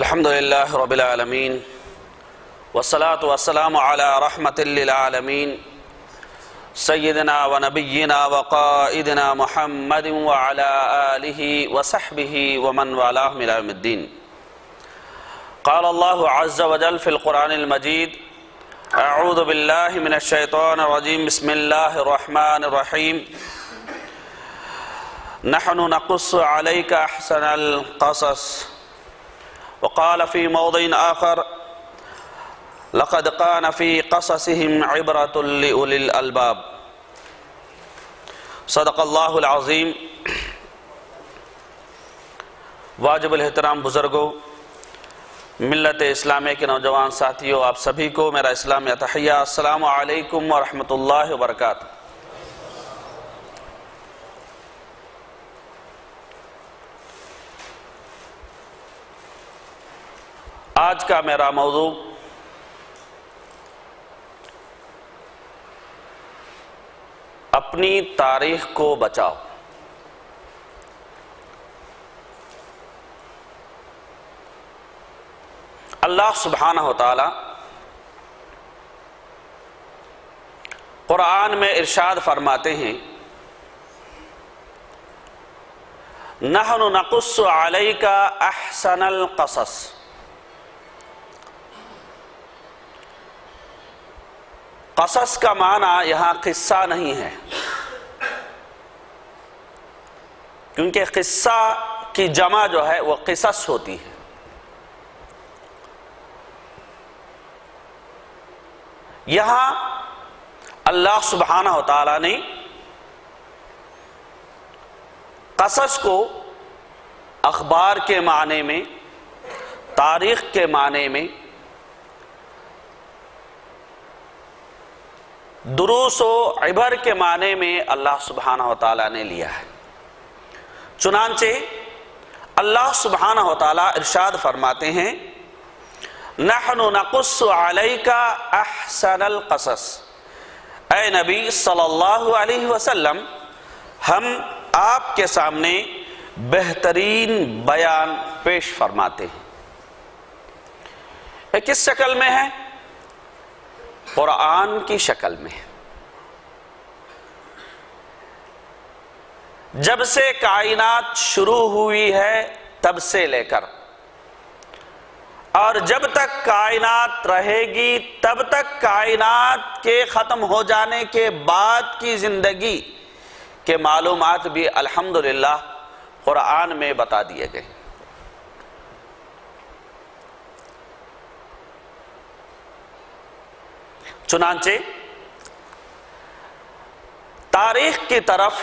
الحمد لله رب العالمين والصلاة والسلام على رحمة للعالمين سيدنا ونبينا وقائدنا محمد وعلى آله وصحبه ومن والاه إلى يوم الدين. قال الله عز وجل في القرآن المجيد: أعوذ بالله من الشيطان الرجيم، بسم الله الرحمن الرحيم. نحن نقص عليك أحسن القصص. وقال في موضع آخر: لقد كان في قصصهم عبرة لأولي الألباب. صدق اللہ العظیم. واجب الاحترام بزرگوں، ملت اسلامیہ کے نوجوان ساتھیوں، آپ سبھی کو میرا اسلامی تحیہ، السلام علیکم ورحمۃ اللہ وبرکاتہ. آج کا میرا موضوع اپنی تاریخ کو بچاؤ. اللہ سبحانہ و تعالی قرآن میں ارشاد فرماتے ہیں: نحن نقص علیک احسن القصص. قصص کا معنی یہاں قصہ نہیں ہے، کیونکہ قصہ کی جمع جو ہے وہ قصص ہوتی ہے. یہاں اللہ سبحانہ و تعالی نے قصص کو اخبار کے معنی میں، تاریخ کے معنی میں، دروس و عبر کے معنی میں اللہ سبحانہ و تعالیٰ نے لیا ہے. چنانچہ اللہ سبحانہ و تعالیٰ ارشاد فرماتے ہیں: نحن نقص علیک احسن القصص. اے نبی صلی اللہ علیہ وسلم، ہم آپ کے سامنے بہترین بیان پیش فرماتے ہیں. یہ کس شکل میں ہے؟ قرآن کی شکل میں. جب سے کائنات شروع ہوئی ہے تب سے لے کر اور جب تک کائنات رہے گی تب تک کائنات کے ختم ہو جانے کے بعد کی زندگی کے معلومات بھی الحمدللہ قرآن میں بتا دیے گئے. چنانچہ تاریخ کی طرف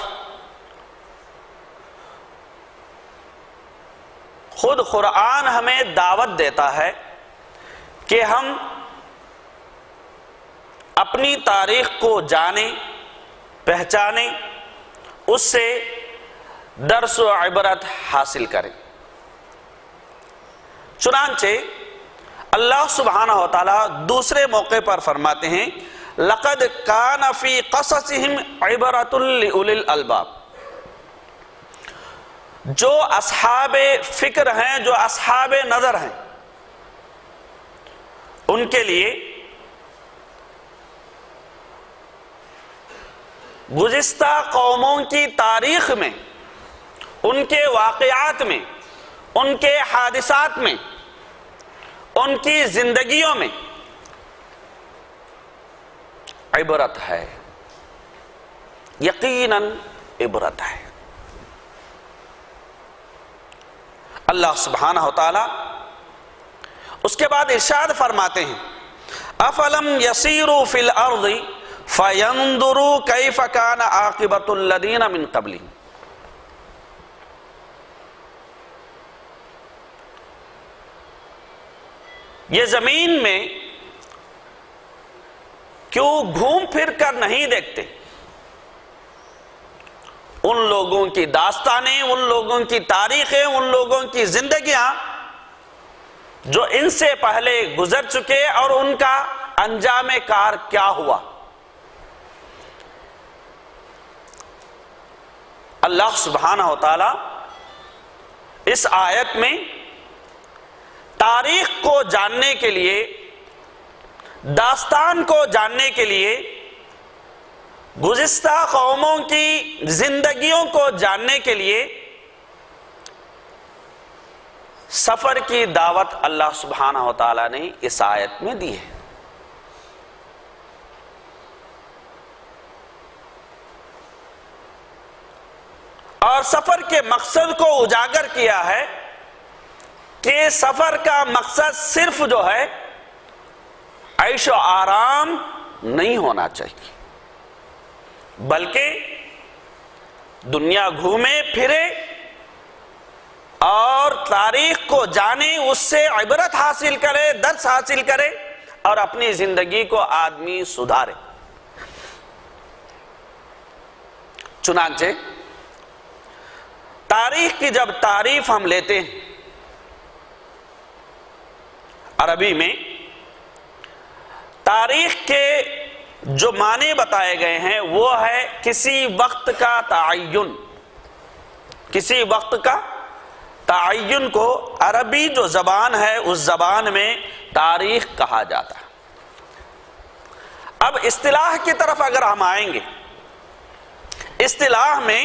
خود قرآن ہمیں دعوت دیتا ہے کہ ہم اپنی تاریخ کو جانیں، پہچانیں، اس سے درس و عبرت حاصل کریں. چنانچہ اللہ سبحانہ و تعالیٰ دوسرے موقع پر فرماتے ہیں: لقد کان فی قصصہم عبرۃ لأولی الالباب. جو اصحاب فکر ہیں، جو اصحاب نظر ہیں، ان کے لیے گزشتہ قوموں کی تاریخ میں، ان کے واقعات میں، ان کے حادثات میں، ان کی زندگیوں میں عبرت ہے، یقیناً عبرت ہے. اللہ سبحانہ و تعالی اس کے بعد ارشاد فرماتے ہیں: افلم یسیروا فی الارض فینظروا کیف کان عاقبۃ الذین من قبلہم. یہ زمین میں کیوں گھوم پھر کر نہیں دیکھتے ان لوگوں کی داستانیں، ان لوگوں کی تاریخیں، ان لوگوں کی زندگیاں جو ان سے پہلے گزر چکے اور ان کا انجام کار کیا ہوا. اللہ سبحانہ و تعالی اس آیت میں تاریخ کو جاننے کے لیے، داستان کو جاننے کے لیے، گزشتہ قوموں کی زندگیوں کو جاننے کے لیے سفر کی دعوت اللہ سبحانہ و تعالیٰ نے اس آیت میں دی ہے۔ اور سفر کے مقصد کو اجاگر کیا ہے کہ سفر کا مقصد صرف جو ہے عیش و آرام نہیں ہونا چاہیے، بلکہ دنیا گھومے پھرے اور تاریخ کو جانے، اس سے عبرت حاصل کرے، درس حاصل کرے اور اپنی زندگی کو آدمی سدھارے۔ چنانچہ تاریخ کی جب تعریف ہم لیتے ہیں عربی میں، تاریخ کے جو معنی بتائے گئے ہیں وہ ہے کسی وقت کا تعین۔ کسی وقت کا تعین کو عربی جو زبان ہے اس زبان میں تاریخ کہا جاتا ہے۔ اب اصطلاح کی طرف اگر ہم آئیں گے، اصطلاح میں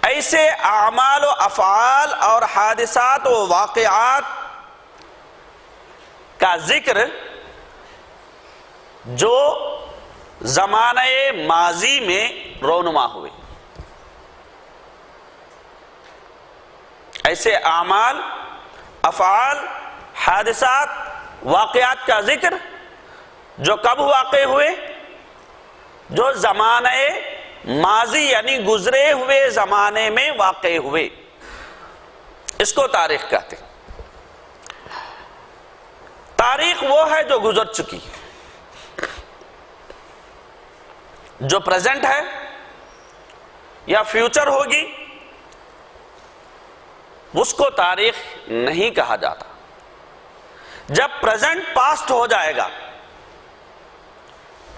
ایسے اعمال و افعال اور حادثات و واقعات کا ذکر جو زمانہ ماضی میں رونما ہوئے، ایسے اعمال، افعال، حادثات، واقعات کا ذکر جو کب واقع ہوئے؟ جو زمانہ ماضی یعنی گزرے ہوئے زمانے میں واقع ہوئے، اس کو تاریخ کہتے ہیں۔ تاریخ وہ ہے جو گزر چکی، جو پریزنٹ ہے یا فیوچر ہوگی اس کو تاریخ نہیں کہا جاتا۔ جب پریزنٹ پاسٹ ہو جائے گا،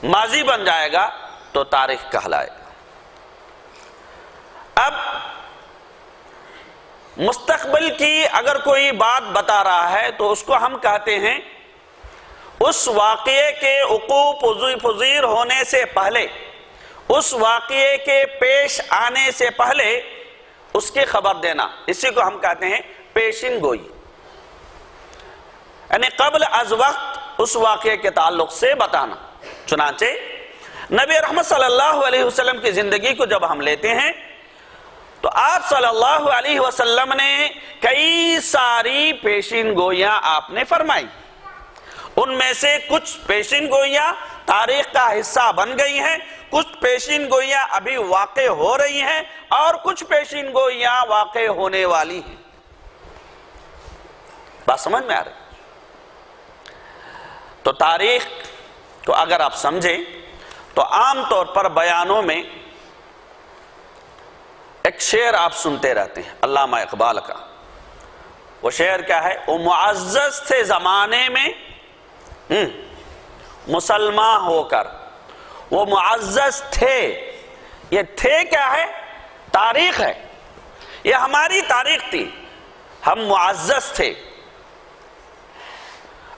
ماضی بن جائے گا تو تاریخ کہلائے گا۔ اب مستقبل کی اگر کوئی بات بتا رہا ہے تو اس کو ہم کہتے ہیں اس واقعے کے وقوع پذیر ہونے سے پہلے، اس واقعے کے پیش آنے سے پہلے اس کی خبر دینا، اسی کو ہم کہتے ہیں پیشن گوئی، یعنی قبل از وقت اس واقعے کے تعلق سے بتانا۔ چنانچہ نبی رحمت صلی اللہ علیہ وسلم کی زندگی کو جب ہم لیتے ہیں تو آپ صلی اللہ علیہ وسلم نے کئی ساری پیشن گوئیاں آپ نے فرمائی۔ ان میں سے کچھ پیشن گوئیاں تاریخ کا حصہ بن گئی ہیں، کچھ پیشن گوئیاں ابھی واقع ہو رہی ہیں اور کچھ پیشن گوئیاں واقع ہونے والی ہیں۔ بات سمجھ میں آ رہی؟ تو تاریخ کو اگر آپ سمجھیں تو عام طور پر بیانوں میں ایک شعر آپ سنتے رہتے ہیں علامہ اقبال کا۔ وہ شعر کیا ہے؟ وہ معزز تھے زمانے میں مسلمان ہو کر، وہ معزز تھے۔ یہ تھے کیا ہے؟ تاریخ ہے، یہ ہماری تاریخ تھی، ہم معزز تھے،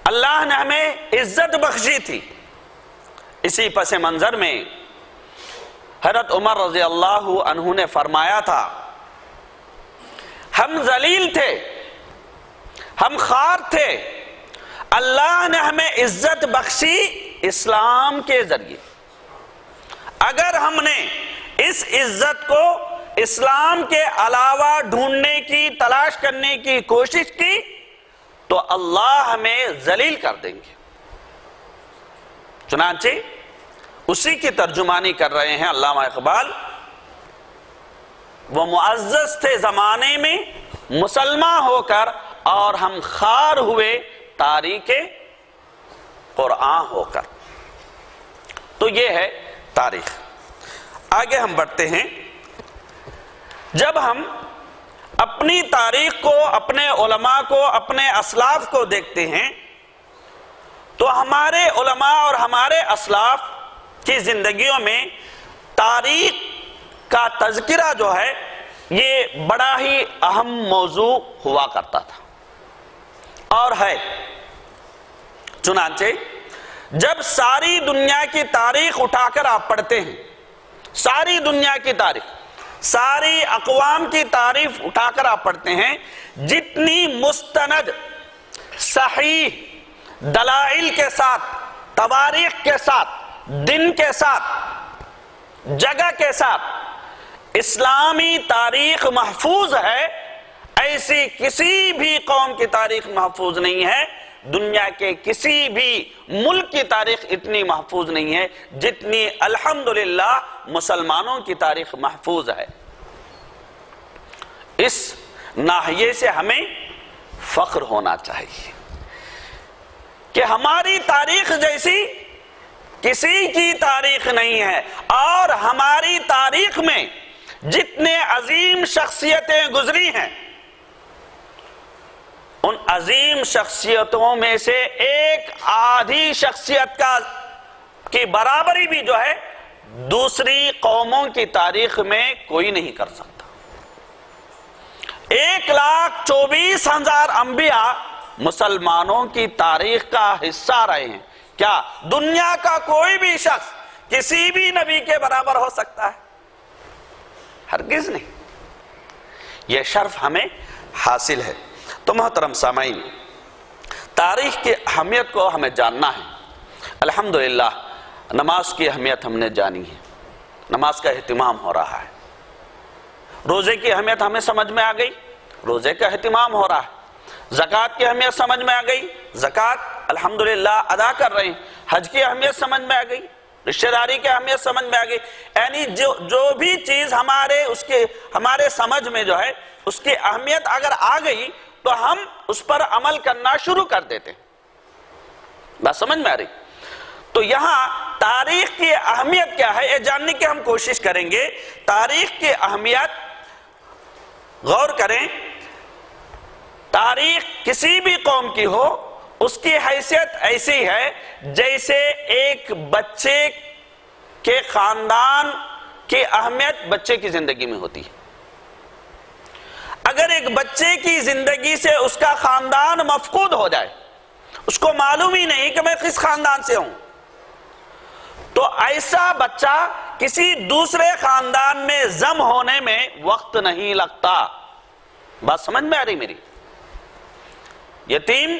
اللہ نے ہمیں عزت بخشی تھی۔ اسی پس منظر میں حضرت عمر رضی اللہ عنہ نے فرمایا تھا ہم ذلیل تھے، ہم خوار تھے، اللہ نے ہمیں عزت بخشی اسلام کے ذریعے۔ اگر ہم نے اس عزت کو اسلام کے علاوہ ڈھونڈنے کی، تلاش کرنے کی کوشش کی تو اللہ ہمیں ذلیل کر دیں گے۔ چنانچہ اسی کی ترجمانی کر رہے ہیں علامہ اقبال۔ وہ معزز تھے زمانے میں مسلمان ہو کر اور ہم خوار ہوئے تاریخ قرآن ہو کر۔ تو یہ ہے تاریخ۔ آگے ہم بڑھتے ہیں۔ جب ہم اپنی تاریخ کو، اپنے علماء کو، اپنے اسلاف کو دیکھتے ہیں تو ہمارے علماء اور ہمارے اسلاف کی زندگیوں میں تاریخ کا تذکرہ جو ہے یہ بڑا ہی اہم موضوع ہوا کرتا تھا۔ اور ہے۔ چنانچہ جب ساری دنیا کی تاریخ اٹھا کر آپ پڑھتے ہیں، ساری دنیا کی تاریخ، ساری اقوام کی تاریخ اٹھا کر آپ پڑھتے ہیں، جتنی مستند صحیح دلائل کے ساتھ، تواریخ کے ساتھ، دن کے ساتھ، جگہ کے ساتھ اسلامی تاریخ محفوظ ہے، ایسی کسی بھی قوم کی تاریخ محفوظ نہیں ہے۔ دنیا کے کسی بھی ملک کی تاریخ اتنی محفوظ نہیں ہے جتنی الحمدللہ مسلمانوں کی تاریخ محفوظ ہے۔ اس ناحیے سے ہمیں فخر ہونا چاہیے کہ ہماری تاریخ جیسی کسی کی تاریخ نہیں ہے، اور ہماری تاریخ میں جتنے عظیم شخصیتیں گزری ہیں، ان عظیم شخصیتوں میں سے ایک آدھی شخصیت کی برابری بھی جو ہے دوسری قوموں کی تاریخ میں کوئی نہیں کر سکتا۔ 1,24,000 انبیاء مسلمانوں کی تاریخ کا حصہ رہے ہیں۔ کیا دنیا کا کوئی بھی شخص کسی بھی نبی کے برابر ہو سکتا ہے؟ ہرگز نہیں۔ یہ شرف ہمیں حاصل ہے۔ تو محترم سامعین، تاریخ کی اہمیت کو ہمیں جاننا ہے۔ الحمدللہ نماز کی اہمیت ہم نے جانی ہے، نماز کا اہتمام ہو رہا ہے۔ روزے کی اہمیت ہمیں سمجھ میں آ گئی، روزے کا اہتمام ہو رہا ہے۔ زکوٰۃ کی اہمیت سمجھ میں آ گئی، زکوٰۃ الحمدللہ ادا کر رہے ہیں۔ حج کی اہمیت سمجھ میں آ گئی، رشتہ داری کی اہمیت سمجھ میں آ گئی۔ یعنی جو بھی چیز ہمارے سمجھ میں جو ہے اس کی اہمیت اگر آ گئی تو ہم اس پر عمل کرنا شروع کر دیتے ہیں۔ بات سمجھ میں آ رہی؟ تو یہاں تاریخ کی اہمیت کیا ہے یہ جاننے کی ہم کوشش کریں گے۔ تاریخ کی اہمیت، غور کریں، تاریخ کسی بھی قوم کی ہو اس کی حیثیت ایسی ہے جیسے ایک بچے کے خاندان کی اہمیت بچے کی زندگی میں ہوتی ہے۔ اگر ایک بچے کی زندگی سے اس کا خاندان مفقود ہو جائے، اس کو معلوم ہی نہیں کہ میں کس خاندان سے ہوں، تو ایسا بچہ کسی دوسرے خاندان میں ضم ہونے میں وقت نہیں لگتا۔ بات سمجھ میں آ رہی میری؟ یتیم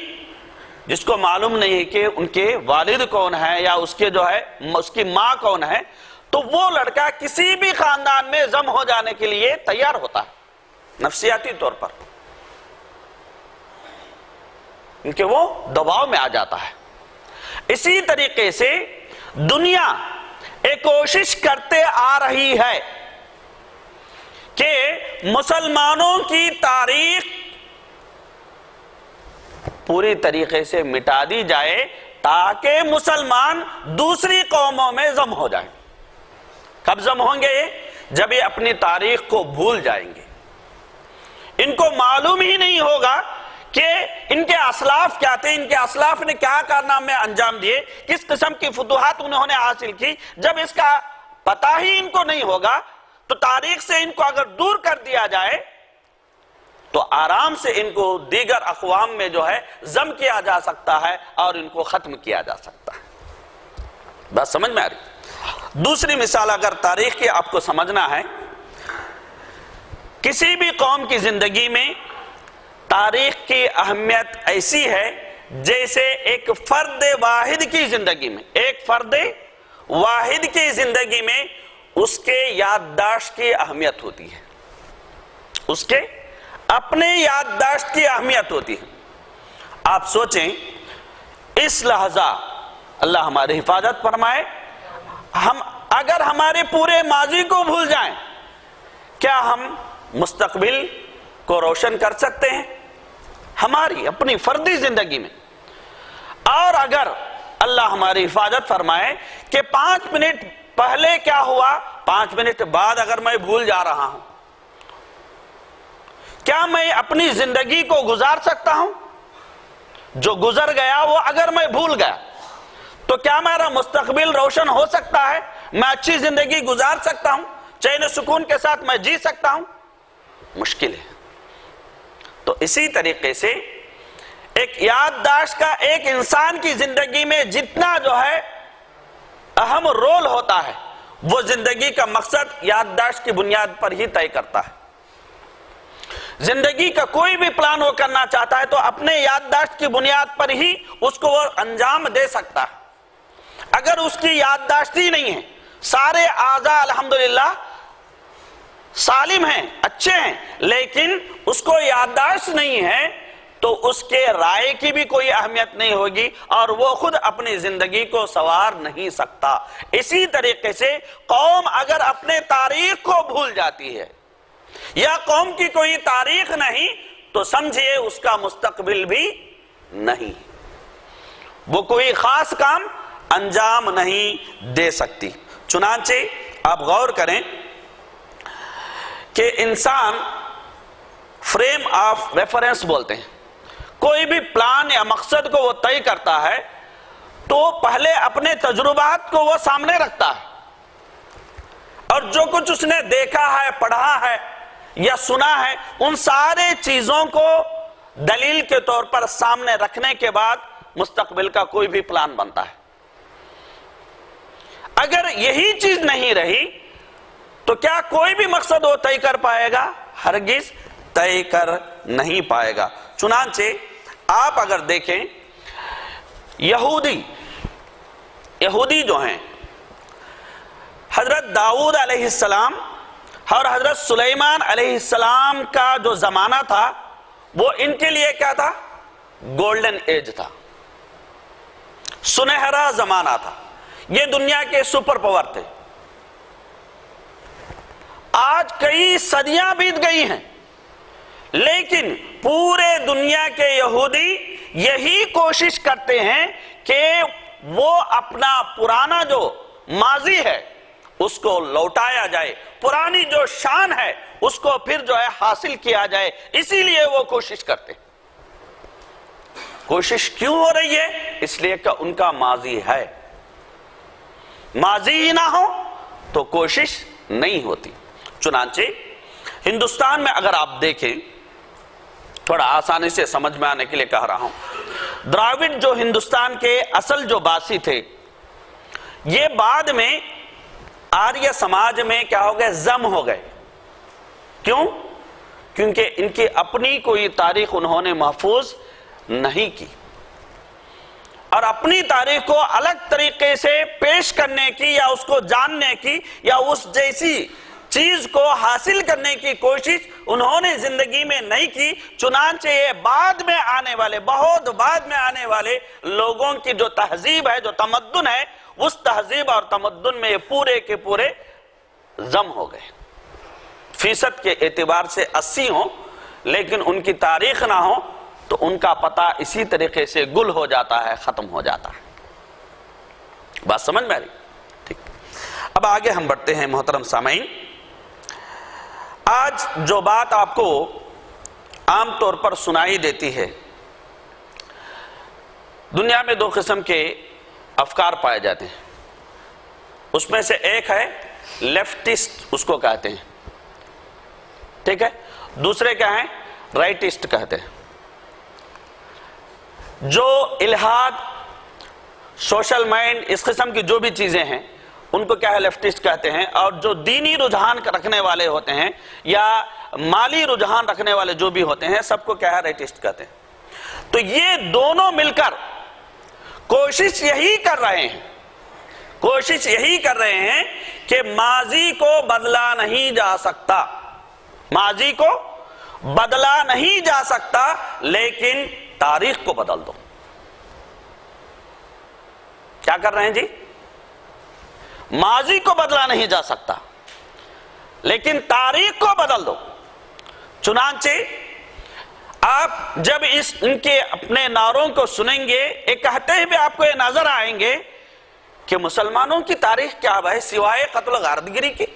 جس کو معلوم نہیں کہ ان کے والد کون ہے یا اس کی ماں کون ہے، تو وہ لڑکا کسی بھی خاندان میں ضم ہو جانے کے لیے تیار ہوتا ہے نفسیاتی طور پر، کیونکہ وہ دباؤ میں آ جاتا ہے۔ اسی طریقے سے دنیا ایک کوشش کرتے آ رہی ہے کہ مسلمانوں کی تاریخ پوری طریقے سے مٹا دی جائے تاکہ مسلمان دوسری قوموں میں ضم ہو جائیں۔ کب ضم ہوں گے؟ جب یہ اپنی تاریخ کو بھول جائیں گے۔ ان کو معلوم ہی نہیں ہوگا کہ ان کے اسلاف کیا تھے، ان کے اسلاف نے کیا کارنامے انجام دیے، کس قسم کی فتوحات انہوں نے حاصل کی۔ جب اس کا پتہ ہی ان کو نہیں ہوگا تو تاریخ سے ان کو اگر دور کر دیا جائے تو آرام سے ان کو دیگر اقوام میں جو ہے ضم کیا جا سکتا ہے اور ان کو ختم کیا جا سکتا ہے۔ بات سمجھ میں آ رہی؟ دوسری مثال اگر تاریخ کی آپ کو سمجھنا ہے، کسی بھی قوم کی زندگی میں تاریخ کی اہمیت ایسی ہے جیسے ایک فرد واحد کی زندگی میں، ایک فرد واحد کی زندگی میں اس کے یادداشت کی اہمیت ہوتی ہے، اس کے اپنے یادداشت کی اہمیت ہوتی ہے۔ آپ سوچیں اس لحظہ، اللہ ہماری حفاظت فرمائے، ہم اگر ہمارے پورے ماضی کو بھول جائیں، کیا ہم مستقبل کو روشن کر سکتے ہیں؟ ہماری اپنی فردی زندگی میں۔ اور اگر اللہ ہماری حفاظت فرمائے کہ 5 منٹ پہلے کیا ہوا، 5 منٹ بعد اگر میں بھول جا رہا ہوں، کیا میں اپنی زندگی کو گزار سکتا ہوں؟ جو گزر گیا وہ اگر میں بھول گیا تو کیا میرا مستقبل روشن ہو سکتا ہے؟ میں اچھی زندگی گزار سکتا ہوں؟ چین و سکون کے ساتھ میں جی سکتا ہوں؟ مشکل ہے۔ تو اسی طریقے سے ایک یادداشت کا ایک انسان کی زندگی میں جتنا جو ہے اہم رول ہوتا ہے، وہ زندگی کا مقصد یادداشت کی بنیاد پر ہی طے کرتا ہے۔ زندگی کا کوئی بھی پلان وہ کرنا چاہتا ہے تو اپنے یادداشت کی بنیاد پر ہی اس کو وہ انجام دے سکتا ہے۔ اگر اس کی یادداشت ہی نہیں ہے، سارے اعضاء الحمدللہ سالم ہیں، اچھے ہیں، لیکن اس کو یادداشت نہیں ہے تو اس کے رائے کی بھی کوئی اہمیت نہیں ہوگی اور وہ خود اپنی زندگی کو سنوار نہیں سکتا۔ اسی طریقے سے قوم اگر اپنے تاریخ کو بھول جاتی ہے یا قوم کی کوئی تاریخ نہیں تو سمجھئے اس کا مستقبل بھی نہیں، وہ کوئی خاص کام انجام نہیں دے سکتی۔ چنانچہ آپ غور کریں کہ انسان فریم آف ریفرنس بولتے ہیں، کوئی بھی پلان یا مقصد کو وہ طے کرتا ہے تو پہلے اپنے تجربات کو وہ سامنے رکھتا ہے اور جو کچھ اس نے دیکھا ہے، پڑھا ہے یا سنا ہے، ان سارے چیزوں کو دلیل کے طور پر سامنے رکھنے کے بعد مستقبل کا کوئی بھی پلان بنتا ہے۔ اگر یہی چیز نہیں رہی تو کیا کوئی بھی مقصد وہ طے کر پائے گا؟ ہرگز طے کر نہیں پائے گا۔ چنانچہ آپ اگر دیکھیں یہودی جو ہیں، حضرت داؤد علیہ السلام اور حضرت سلیمان علیہ السلام کا جو زمانہ تھا وہ ان کے لیے کیا تھا؟ گولڈن ایج تھا، سنہرا زمانہ تھا، یہ دنیا کے سپر پاور تھے۔ آج کئی صدیاں بیت گئی ہیں لیکن پورے دنیا کے یہودی یہی کوشش کرتے ہیں کہ وہ اپنا پرانا جو ماضی ہے اس کو لوٹایا جائے، پرانی جو شان ہے اس کو پھر جو ہے حاصل کیا جائے، اسی لیے وہ کوشش کرتے ہیں۔ کوشش کیوں ہو رہی ہے؟ اس لیے کہ ان کا ماضی ہے، ماضی ہی نہ ہو تو کوشش نہیں ہوتی۔ چنانچہ ہندوستان میں اگر آپ دیکھیں، تھوڑا آسانی سے سمجھ میں آنے کے لیے کہہ رہا ہوں، دراوڑ جو ہندوستان کے اصل جو باسی تھے، یہ بعد میں آریہ سماج میں کیا ہو گئے؟ ضم ہو گئے۔ کیوں؟ کیونکہ ان کی اپنی کوئی تاریخ انہوں نے محفوظ نہیں کی اور اپنی تاریخ کو الگ طریقے سے پیش کرنے کی یا اس کو جاننے کی یا اس جیسی چیز کو حاصل کرنے کی کوشش انہوں نے زندگی میں نہیں کی۔ چنانچہ یہ بعد میں آنے والے، بہت بعد میں آنے والے لوگوں کی جو تہذیب ہے، جو تمدن ہے، اس تہذیب اور تمدن میں یہ پورے کے پورے ضم ہو گئے۔ فیصد کے اعتبار سے 80 ہوں لیکن ان کی تاریخ نہ ہو تو ان کا پتہ اسی طریقے سے گل ہو جاتا ہے، ختم ہو جاتا ہے۔ بات سمجھ میں آ رہی؟ ٹھیک، اب آگے ہم بڑھتے ہیں محترم سامعین۔ آج جو بات آپ کو عام طور پر سنائی دیتی ہے، دنیا میں 2 قسم کے افکار پائے جاتے ہیں، اس میں سے ایک ہے لیفٹسٹ، اس کو کہتے ہیں، ٹھیک ہے، دوسرے کیا ہیں؟ رائٹسٹ کہتے ہیں۔ جو الہاد، سوشل مائنڈ، اس قسم کی جو بھی چیزیں ہیں ان کو کیا ہے؟ لیفٹسٹ کہتے ہیں۔ اور جو دینی رجحان رکھنے والے ہوتے ہیں یا مالی رجحان رکھنے والے جو بھی ہوتے ہیں، سب کو کیا ہے؟ رائٹسٹ کہتے ہیں۔ تو یہ دونوں مل کر کوشش یہی کر رہے ہیں کہ ماضی کو بدلا نہیں جا سکتا، ماضی کو بدلا نہیں جا سکتا، لیکن تاریخ کو بدل دو۔ کیا کر رہے ہیں جی؟ ماضی کو بدلا نہیں جا سکتا لیکن تاریخ کو بدل دو۔ چنانچہ آپ جب ان کے اپنے نعروں کو سنیں گے، ایک کہتے ہوئے آپ کو یہ نظر آئیں گے کہ مسلمانوں کی تاریخ کیا ہے سوائے قتل و غارت گری کی؟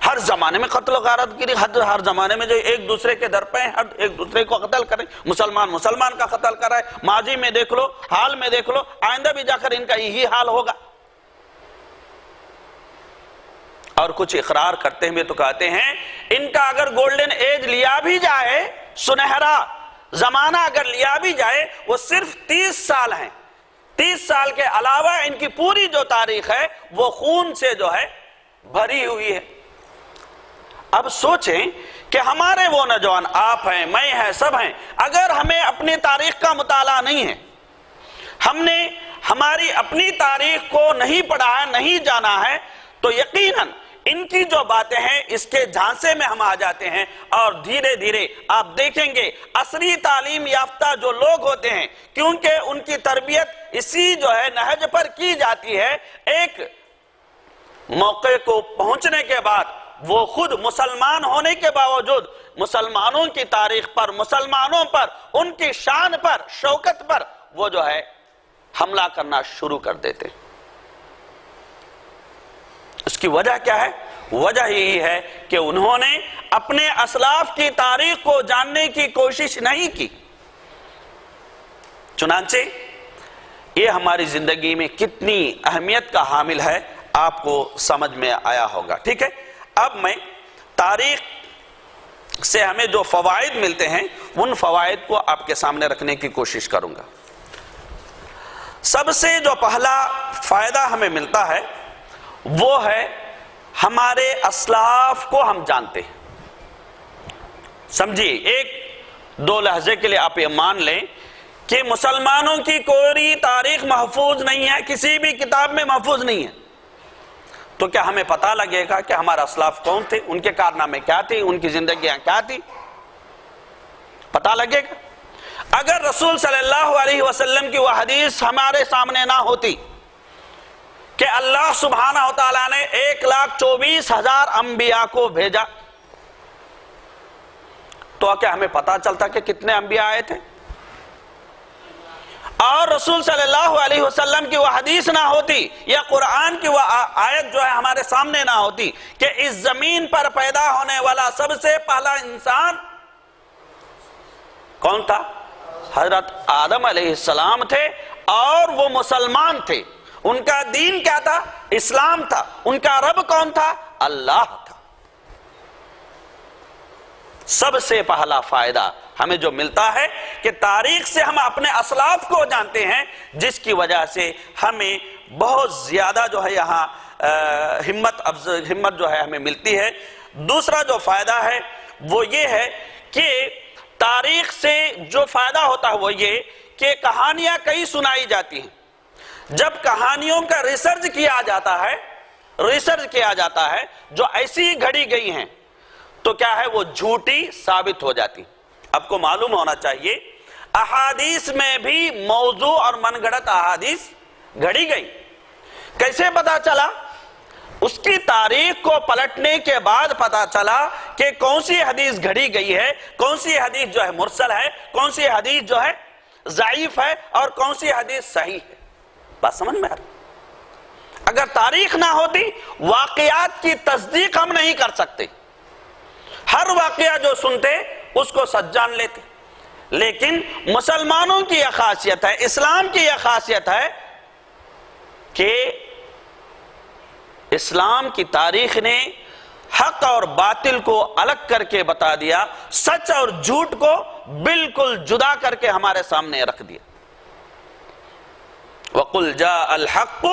ہر زمانے میں قتل و غارت گری، ہر زمانے میں جو ایک دوسرے کے در پہ ہیں، ایک دوسرے کو قتل کریں، مسلمان کا قتل کر رہا ہے۔ ماضی میں دیکھ لو، حال میں دیکھ لو، آئندہ بھی جا کر ان کا یہی حال ہوگا۔ اور کچھ اقرار کرتے ہوئے تو کہتے ہیں ان کا اگر گولڈن ایج لیا بھی جائے، سنہرا زمانہ اگر لیا بھی جائے وہ صرف 30 سال ہیں. 30 سال کے علاوہ ان کی پوری جو تاریخ ہے وہ خون سے جو ہے بھری ہوئی ہے. اب سوچیں کہ ہمارے وہ نوجوان، آپ ہیں، میں ہیں، سب ہیں، اگر ہمیں اپنی تاریخ کا مطالعہ نہیں ہے، ہم نے ہماری اپنی تاریخ کو نہیں پڑھا ہے، نہیں جانا ہے، تو یقیناً ان کی جو باتیں ہیں اس کے جھانسے میں ہم آ جاتے ہیں، اور دھیرے دھیرے آپ دیکھیں گے عصری تعلیم یافتہ جو لوگ ہوتے ہیں، کیونکہ ان کی تربیت اسی جو ہے نہج پر کی جاتی ہے، ایک موقع کو پہنچنے کے بعد وہ خود مسلمان ہونے کے باوجود مسلمانوں کی تاریخ پر، مسلمانوں پر، ان کی شان پر، شوکت پر وہ جو ہے حملہ کرنا شروع کر دیتے. اس کی وجہ کیا ہے؟ وجہ یہی ہے کہ انہوں نے اپنے اسلاف کی تاریخ کو جاننے کی کوشش نہیں کی. چنانچہ یہ ہماری زندگی میں کتنی اہمیت کا حامل ہے آپ کو سمجھ میں آیا ہوگا. ٹھیک ہے، اب میں تاریخ سے ہمیں جو فوائد ملتے ہیں ان فوائد کو آپ کے سامنے رکھنے کی کوشش کروں گا. سب سے جو پہلا فائدہ ہمیں ملتا ہے وہ ہے ہمارے اسلاف کو ہم جانتے ہیں. سمجھیے، ایک دو لحظے کے لیے آپ یہ مان لیں کہ مسلمانوں کی کوئی تاریخ محفوظ نہیں ہے، کسی بھی کتاب میں محفوظ نہیں ہے، تو کیا ہمیں پتہ لگے گا کہ ہمارا اسلاف کون تھے، ان کے کارنامے کیا تھے، ان کی زندگیاں کیا تھی؟ پتہ لگے گا. اگر رسول صلی اللہ علیہ وسلم کی وہ حدیث ہمارے سامنے نہ ہوتی کہ اللہ سبحانہ وتعالیٰ نے 1,24,000 انبیاء کو بھیجا، تو کیا ہمیں پتہ چلتا کہ کتنے انبیاء آئے تھے؟ اور رسول صلی اللہ علیہ وسلم کی وہ حدیث نہ ہوتی یا قرآن کی وہ آیت جو ہے ہمارے سامنے نہ ہوتی کہ اس زمین پر پیدا ہونے والا سب سے پہلا انسان کون تھا؟ حضرت آدم علیہ السلام تھے، اور وہ مسلمان تھے. ان کا دین کیا تھا؟ اسلام تھا. ان کا رب کون تھا؟ اللہ تھا. سب سے پہلا فائدہ ہمیں جو ملتا ہے کہ تاریخ سے ہم اپنے اسلاف کو جانتے ہیں، جس کی وجہ سے ہمیں بہت زیادہ جو ہے یہاں ہمت جو ہے ہمیں ملتی ہے. دوسرا جو فائدہ ہے وہ یہ ہے کہ تاریخ سے جو فائدہ ہوتا ہے وہ یہ کہ کہانیاں کئی سنائی جاتی ہیں. جب کہانیوں کا ریسرچ کیا جاتا ہے جو ایسی گھڑی گئی ہیں تو کیا ہے وہ جھوٹی ثابت ہو جاتی. آپ کو معلوم ہونا چاہیے احادیث میں بھی موضوع اور من گھڑت احادیث گھڑی گئی. کیسے پتا چلا؟ اس کی تاریخ کو پلٹنے کے بعد پتا چلا کہ کون سی حدیث گھڑی گئی ہے، کون سی حدیث جو ہے مرسل ہے، کون سی حدیث جو ہے ضعیف ہے، اور کون سی حدیث صحیح ہے. بات سمجھ میں آ رہی؟ اگر تاریخ نہ ہوتی واقعات کی تصدیق ہم نہیں کر سکتے. ہر واقعہ جو سنتے اس کو سچ جان لیتے. لیکن مسلمانوں کی یہ خاصیت ہے، اسلام کی یہ خاصیت ہے کہ اسلام کی تاریخ نے حق اور باطل کو الگ کر کے بتا دیا، سچ اور جھوٹ کو بالکل جدا کر کے ہمارے سامنے رکھ دیا. وَقُلْ جَاءَ الْحَقُّ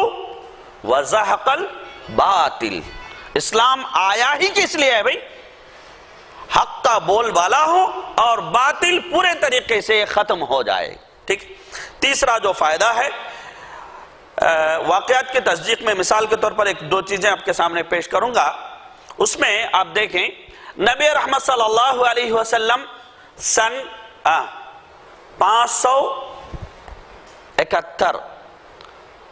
وَزَهَقَ الْبَاطِلُ. اسلام آیا ہی کس لیے ہے بھئی؟ حق کا بول بالا ہو اور باطل پورے طریقے سے ختم ہو جائے. ٹھیک. تیسرا جو فائدہ ہے واقعات کی تصدیق میں، مثال کے طور پر ایک دو چیزیں آپ کے سامنے پیش کروں گا. اس میں آپ دیکھیں نبی رحمت صلی اللہ علیہ وسلم سن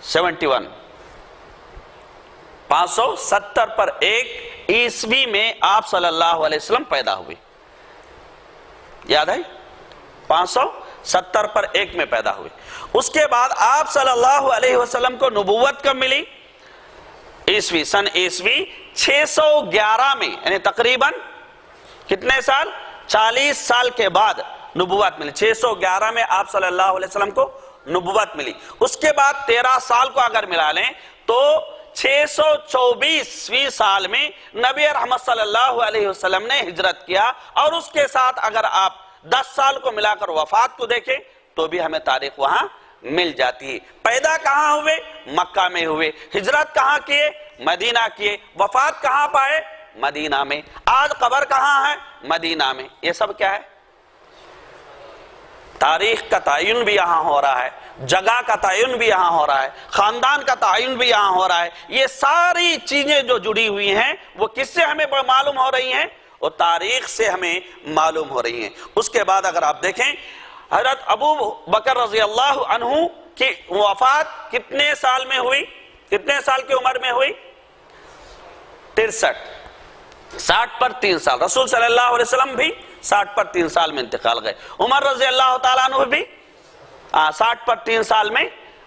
570 پر 1 عیسوی میں آپ صلی اللہ علیہ وسلم پیدا ہوئے. یاد ہے؟ 570 پر 1 میں پیدا ہوئے. اس کے بعد آپ صلی اللہ علیہ وسلم کو نبوت کب ملی؟ سن عیسوی 611 میں، یعنی تقریباً کتنے سال؟ 40 سال کے بعد نبوت ملی. 611 میں آپ صلی اللہ علیہ وسلم کو نبوت ملی. اس کے بعد 13 سال کو اگر ملا لیں تو 624ویں سال میں نبی رحمت صلی اللہ علیہ وسلم نے ہجرت کیا. اور اس کے ساتھ اگر آپ 10 سال کو ملا کر وفات کو دیکھیں تو بھی ہمیں تاریخ وہاں مل جاتی ہے۔ پیدا کہاں ہوئے؟ مکہ میں ہوئے۔ ہجرت کہاں کیے؟ مدینہ کیے۔ وفات کہاں پائے؟ مدینہ میں۔ آج قبر کہاں ہے؟ مدینہ میں۔ یہ سب کیا ہے؟ تاریخ کا تعین بھی یہاں ہو رہا ہے، جگہ کا تعین بھی یہاں ہو رہا ہے، خاندان کا تعین بھی یہاں ہو رہا ہے۔ یہ ساری چیزیں جو جڑی ہوئی ہیں وہ کس سے ہمیں معلوم ہو رہی ہیں؟ وہ تاریخ سے ہمیں معلوم ہو رہی ہیں۔ اس کے بعد اگر آپ دیکھیں حضرت ابو بکر رضی اللہ عنہ کی وفات کتنے سال میں ہوئی؟ کتنے سال کی عمر میں ہوئی؟ 63۔ 60 پر 3 سال۔ رسول صلی اللہ علیہ وسلم بھی 60 پر 3 سال میں انتقال گئے۔ عمر رضی اللہ تعالیٰ عنہ بھی 60 پر 3 سال میں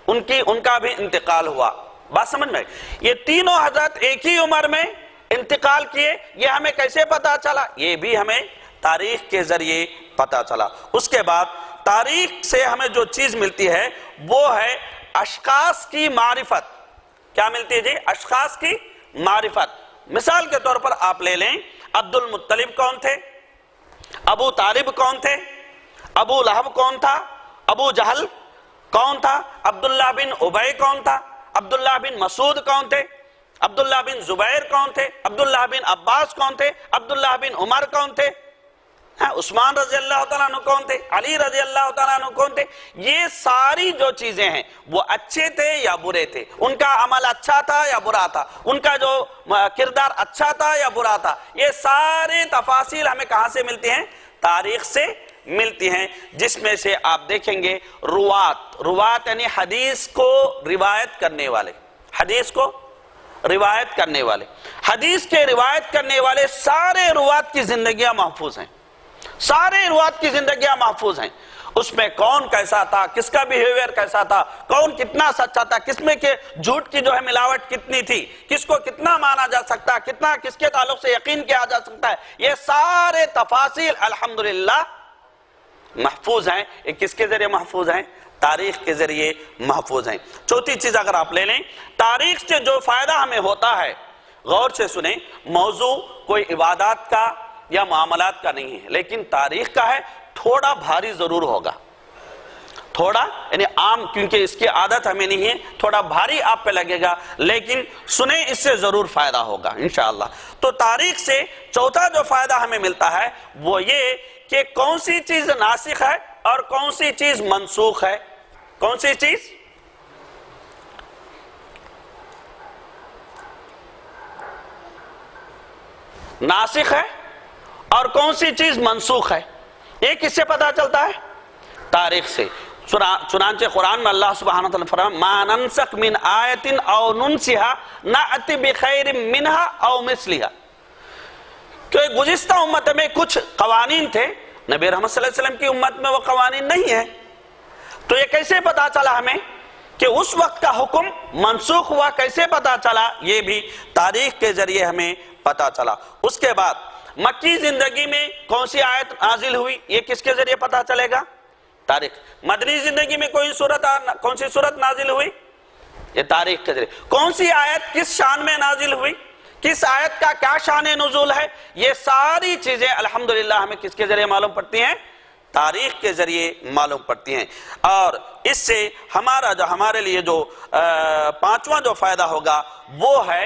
ان کا بھی انتقال ہوا۔ بات سمجھ میں؟ یہ تینوں حضرت ایک ہی عمر میں انتقال کیے، یہ ہمیں کیسے پتا چلا؟ یہ بھی ہمیں تاریخ کے ذریعے پتا چلا۔ اس کے بعد تاریخ سے ہمیں جو چیز ملتی ہے وہ ہے اشخاص کی معرفت۔ کیا ملتی ہے جی؟ اشخاص کی معرفت۔ مثال کے طور پر آپ لے لیں، عبد المطلب کون تھے؟ ابو طالب کون تھے؟ ابو لہب کون تھا؟ ابو جہل کون تھا؟ عبداللہ بن ابی کون تھا؟ عبداللہ بن مسعود کون تھے؟ عبداللہ بن زبیر کون تھے؟ عبداللہ بن عباس کون تھے؟ عبداللہ بن عمر کون تھے؟ عثمان رضی اللہ تعالیٰ عنہ کون تھے؟ علی رضی اللہ تعالیٰ عنہ کون تھے؟ یہ ساری جو چیزیں ہیں وہ اچھے تھے یا برے تھے؟ ان کا عمل اچھا تھا یا برا تھا؟ ان کا جو کردار اچھا تھا یا برا تھا؟ یہ سارے تفاصیل ہمیں کہاں سے ملتی ہیں؟ تاریخ سے ملتی ہیں، جس میں سے آپ دیکھیں گے روات یعنی حدیث کو روایت کرنے والے، حدیث کو روایت کرنے والے، حدیث کے روایت کرنے والے سارے روات کی زندگیاں محفوظ ہیں، سارے روات کی زندگیاں محفوظ ہیں۔ اس میں کون کیسا تھا، کس کا بیہیویئر کیسا تھا، کون کتنا سچا تھا، کس میں کہ جھوٹ کی جو ہے ملاوٹ کتنی تھی، کس کو کتنا مانا جا سکتا ہے، کتنا کس کے تعلق سے یقین کیا جا سکتا ہے، یہ سارے تفاصیل الحمدللہ محفوظ ہیں۔ یہ کس کے ذریعے محفوظ ہیں؟ تاریخ کے ذریعے محفوظ ہیں۔ چوتھی چیز اگر آپ لے لیں، تاریخ سے جو فائدہ ہمیں ہوتا ہے، غور سے سنیں، موضوع کوئی عبادات کا یا معاملات کا نہیں ہے، لیکن تاریخ کا ہے، تھوڑا بھاری ضرور ہوگا، تھوڑا یعنی عام، کیونکہ اس کی عادت ہمیں نہیں ہے، تھوڑا بھاری آپ پہ لگے گا، لیکن سنیں اس سے ضرور فائدہ ہوگا انشاءاللہ۔ تو تاریخ سے چوتھا جو فائدہ ہمیں ملتا ہے وہ یہ کہ کون سی چیز ناسخ ہے اور کون سی چیز منسوخ ہے۔ کون سی چیز ناسخ ہے اور کون سی چیز منسوخ ہے؟ یہ کس سے پتا چلتا ہے؟ تاریخ سے۔ چنانچہ قرآن میں اللہ سبحانہ وتعالی فرماتا ہے ما ننسخ من آیت او ننسها نأتی بخیر منها او مثلها، کہ گزشتہ امت میں کچھ قوانین تھے، نبی رحمت صلی اللہ علیہ وسلم کی امت میں وہ قوانین نہیں ہیں، تو یہ کیسے پتا چلا ہمیں کہ اس وقت کا حکم منسوخ ہوا؟ کیسے پتا چلا؟ یہ بھی تاریخ کے ذریعے ہمیں پتا چلا۔ اس کے بعد مکی زندگی میں کون سی آیت نازل ہوئی، یہ کس کے ذریعے پتا چلے گا؟ تاریخ۔ مدنی زندگی میں کون سی صورت نازل ہوئی؟ یہ تاریخ کے ذریعے۔ کون سی آیت کس شان میں نازل ہوئی، کس آیت کا کیا شان نزول ہے، یہ ساری چیزیں الحمدللہ ہمیں کس کے ذریعے معلوم پڑتی ہیں؟ تاریخ کے ذریعے معلوم پڑتی ہیں۔ اور اس سے ہمارے لیے جو پانچواں جو فائدہ ہوگا وہ ہے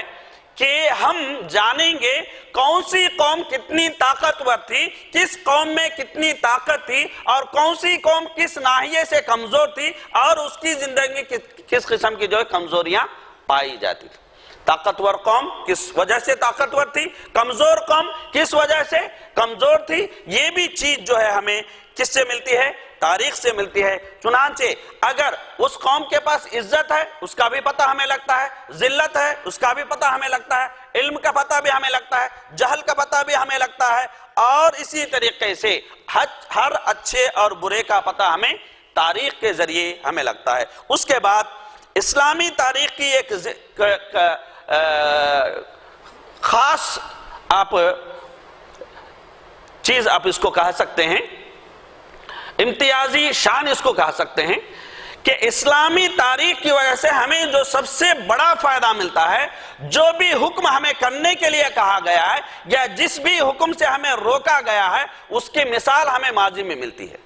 کہ ہم جانیں گے کون سی قوم کتنی طاقتور تھی، کس قوم میں کتنی طاقت تھی، اور کون سی قوم کس ناحیے سے کمزور تھی، اور اس کی زندگی کس قسم کی جو ہے کمزوریاں پائی جاتی تھی۔ طاقتور قوم کس وجہ سے طاقتور تھی، کمزور قوم کس وجہ سے کمزور تھی، یہ بھی چیز جو ہے ہمیں کس سے ملتی ہے؟ تاریخ سے ملتی ہے۔ چنانچہ اگر اس قوم کے پاس عزت ہے اس کا بھی پتہ ہمیں لگتا ہے، ذلت ہے اس کا بھی پتہ ہمیں لگتا ہے، علم کا پتہ بھی ہمیں لگتا ہے، جہل کا پتہ بھی ہمیں لگتا ہے، اور اسی طریقے سے ہر اچھے اور برے کا پتہ ہمیں تاریخ کے ذریعے ہمیں لگتا ہے۔ اس کے بعد اسلامی تاریخ کی ایک خاص چیز آپ اس کو کہہ سکتے ہیں، امتیازی شان اس کو کہہ سکتے ہیں کہ اسلامی تاریخ کی وجہ سے ہمیں جو سب سے بڑا فائدہ ملتا ہے، جو بھی حکم ہمیں کرنے کے لیے کہا گیا ہے یا جس بھی حکم سے ہمیں روکا گیا ہے، اس کی مثال ہمیں ماضی میں ملتی ہے۔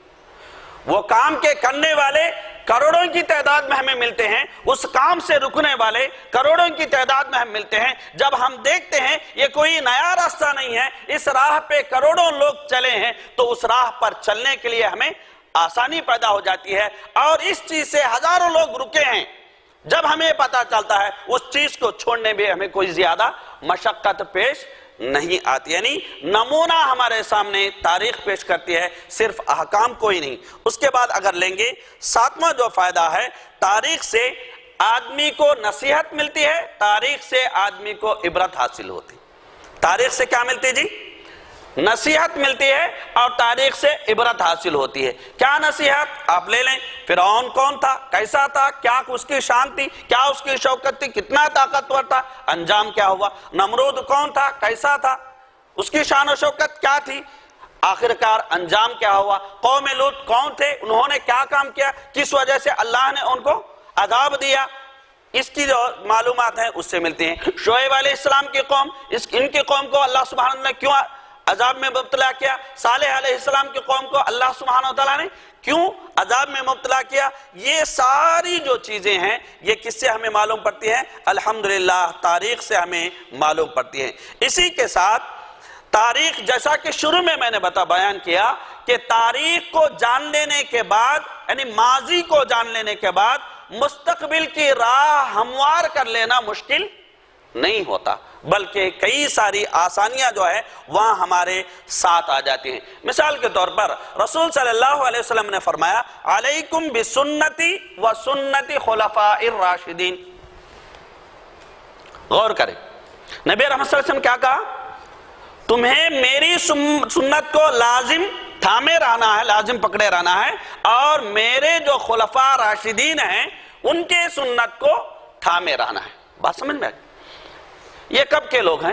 وہ کام کے کرنے والے کروڑوں کی تعداد میں ہمیں ملتے ہیں، اس کام سے رکنے والے کروڑوں کی تعداد میں ہم ملتے ہیں۔ جب ہم دیکھتے ہیں یہ کوئی نیا راستہ نہیں ہے، اس راہ پہ کروڑوں لوگ چلے ہیں، تو اس راہ پر چلنے کے لیے ہمیں آسانی پیدا ہو جاتی ہے، اور اس چیز سے ہزاروں لوگ رکے ہیں۔ جب ہمیں پتا چلتا ہے اس چیز کو چھوڑنے میں ہمیں کوئی زیادہ مشقت پیش نہیں آتی، یعنی نمونہ ہمارے سامنے تاریخ پیش کرتی ہے، صرف احکام کو ہی نہیں۔ اس کے بعد اگر لیں گے 7واں جو فائدہ ہے، تاریخ سے آدمی کو نصیحت ملتی ہے، تاریخ سے آدمی کو عبرت حاصل ہوتی۔ تاریخ سے کیا ملتی جی؟ نصیحت ملتی ہے، اور تاریخ سے عبرت حاصل ہوتی ہے۔ کیا نصیحت؟ آپ لے لیں، فرعون کون تھا، کیسا تھا، کیا اس کی شان تھی، کیا اس کی شوکت تھی، کتنا طاقتور تھا، انجام کیا ہوا۔ نمرود کون تھا، کیسا تھا، اس کی شان و شوکت کیا تھی، آخرکار انجام کیا ہوا۔ قوم لوط کون تھے، انہوں نے کیا کام کیا، کس وجہ سے اللہ نے ان کو عذاب دیا، اس کی جو معلومات ہیں اس سے ملتی ہیں۔ شعیب علیہ السلام کی قوم، ان کی قوم کو اللہ سبحانہ نے کیوں عذاب میں مبتلا کیا، صالح علیہ السلام کی قوم کو اللہ سبحانہ وتعالی نے کیوں عذاب میں مبتلا کیا، یہ ساری جو چیزیں ہیں یہ کس سے ہمیں معلوم پڑتی ہیں؟ الحمدللہ تاریخ سے ہمیں معلوم پڑتی ہیں۔ اسی کے ساتھ تاریخ، جیسا کہ شروع میں نے بیان کیا کہ تاریخ کو جان لینے کے بعد، یعنی ماضی کو جان لینے کے بعد مستقبل کی راہ ہموار کر لینا مشکل نہیں ہوتا، بلکہ کئی ساری آسانیاں جو ہے وہاں ہمارے ساتھ آ جاتی ہیں۔ مثال کے طور پر رسول صلی اللہ علیہ وسلم نے فرمایا، علیکم بسنتی و سنت خلفاء الراشدین۔ غور کریں، نبی رحمت صلی اللہ علیہ وسلم کیا کہا؟ تمہیں میری سنت کو لازم تھامے رہنا ہے، لازم پکڑے رہنا ہے، اور میرے جو خلفاء راشدین ہیں ان کے سنت کو تھامے رہنا ہے۔ بات سمجھ میں آئی؟ یہ کب کے لوگ ہیں؟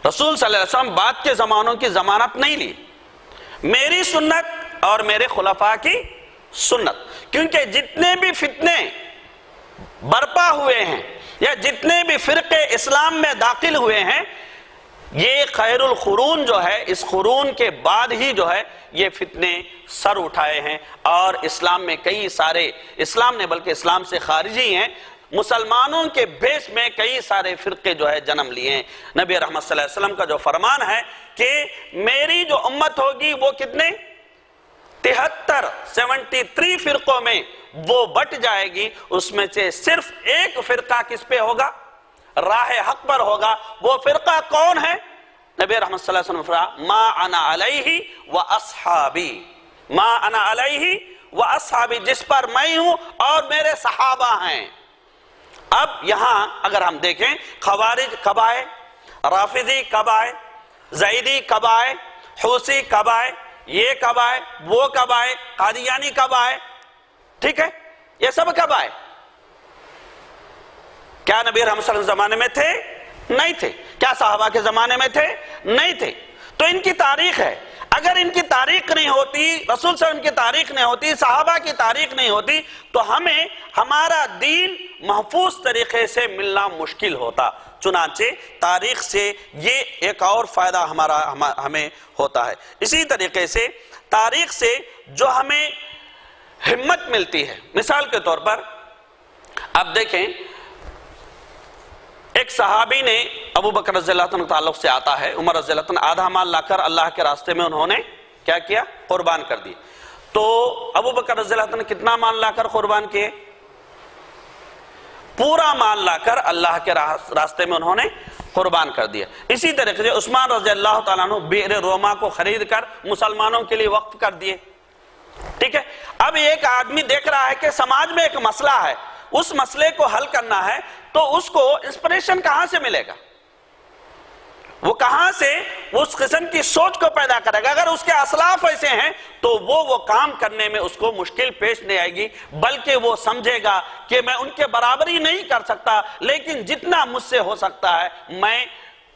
رسول صلی اللہ علیہ وسلم بعد کے زمانوں کی ضمانت نہیں لی، میری سنت اور میرے خلفاء کی سنت، کیونکہ جتنے بھی فتنے برپا ہوئے ہیں یا جتنے بھی فرقے اسلام میں داخل ہوئے ہیں، یہ خیر القرون جو ہے، اس قرون کے بعد ہی جو ہے یہ فتنے سر اٹھائے ہیں، اور اسلام میں کئی سارے، اسلام نے بلکہ اسلام سے خارجی ہیں، مسلمانوں کے بیس میں کئی سارے فرقے جو ہے جنم لیے ہیں۔ نبی رحمت صلی اللہ علیہ وسلم کا جو فرمان ہے کہ میری جو امت ہوگی وہ کتنے 73 فرقوں میں وہ بٹ جائے گی، اس میں سے صرف ایک فرقہ کس پہ ہوگا؟ راہ حق پر ہوگا۔ وہ فرقہ کون ہے؟ نبی رحمت صلی اللہ علیہ وسلم فرمایا، ما انا علیہ و اصحابی، ما انا علیہ و اصحابی، جس پر میں ہوں اور میرے صحابہ ہیں۔ اب یہاں اگر ہم دیکھیں، خوارج کب آئے، رافضی کب آئے، زیدی کب آئے، حوثی کب آئے، یہ کب آئے، وہ کب آئے، قادیانی کب آئے، ٹھیک ہے، یہ سب کب آئے؟ کیا نبی رحمت صلی اللہ علیہ وسلم زمانے میں تھے؟ نہیں تھے۔ کیا صحابہ کے زمانے میں تھے؟ نہیں تھے۔ تو ان کی تاریخ ہے، اگر ان کی تاریخ نہیں ہوتی، رسول صلی اللہ علیہ وسلم کی تاریخ نہیں ہوتی، صحابہ کی تاریخ نہیں ہوتی، تو ہمیں ہمارا دین محفوظ طریقے سے ملنا مشکل ہوتا۔ چنانچہ تاریخ سے یہ ایک اور فائدہ ہمیں ہوتا ہے۔ اسی طریقے سے تاریخ سے جو ہمیں ہمت ملتی ہے، مثال کے طور پر آپ دیکھیں، ایک صحابی نے، ابو بکر رضی اللہ عنہ تعلق سے آتا ہے، عمر رضی اللہ عنہ آدھا مال لا کر اللہ کے راستے میں انہوں نے کیا کیا؟ قربان کر دی۔ تو ابو بکر رضی اللہ عنہ کتنا مال لا کر قربان کیے؟ پورا مال لا کر اللہ کے راستے میں انہوں نے قربان کر دیا۔ اسی طریقے سے عثمان رضی اللہ تعالیٰ عنہ بئر روما کو خرید کر مسلمانوں کے لیے وقف کر دیے، ٹھیک ہے۔ اب ایک آدمی دیکھ رہا ہے کہ سماج میں ایک مسئلہ ہے، اس مسئلے کو حل کرنا ہے، تو اس کو انسپریشن کہاں سے ملے گا؟ وہ کہاں سے اس قسم کی سوچ کو پیدا کرے گا؟ اگر اس کے اسلاف ایسے ہیں تو وہ کام کرنے میں اس کو مشکل پیش نہیں آئے گی، بلکہ وہ سمجھے گا کہ میں ان کے برابری نہیں کر سکتا، لیکن جتنا مجھ سے ہو سکتا ہے میں